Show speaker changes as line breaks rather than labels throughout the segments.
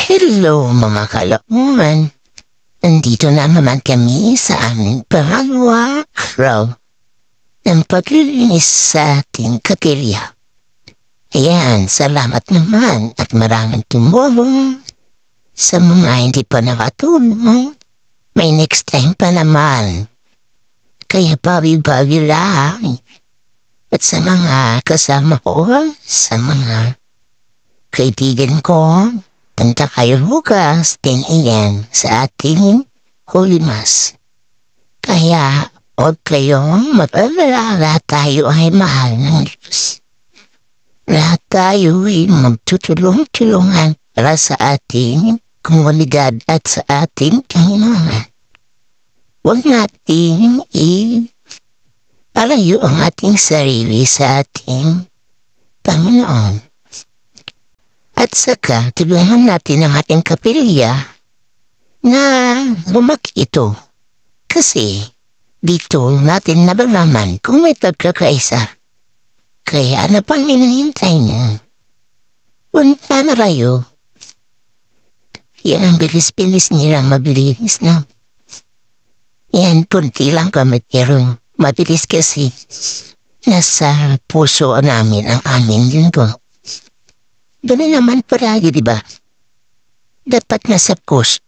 Hello mga kalaunan, nandito na naman kami sa aming pangalawang araw ng paglilinis sa ating kapilya. Ayan, salamat naman at maraming tumulong. Sa mga hindi pa nakatulong, may next time pa naman. Kaya bawi-bawi lang. At sa mga kasama ko, sa mga kaibigan ko, punta kayo bukas, 10 a.m. sa ating Holy Mass. Kaya, huwag kayong mag-alala, lahat tayo ay mahal ng Diyos. Lahat tayo ay magtutulong-tulungan para sa ating komunidad at sa ating Panginoon. Huwag natin palayo ang ating sarili sa ating Panginoon. At saka, tulungan natin ang ating kapilya na lumaki ito. Kasi, dito natin nalalaman kung may pagkakaisa. Kaya ano pang hinahintay niya? Punta na kayo. Yan, bilis-bilis nila, mabilis na. Yan, punti lang kami, pero mabilis kasi nasa puso namin ang aming linggo. Doon naman paragi, diba? Dapat nasa puso.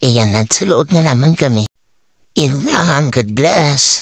Iyan at sa loob na naman kami. Ilang, God bless.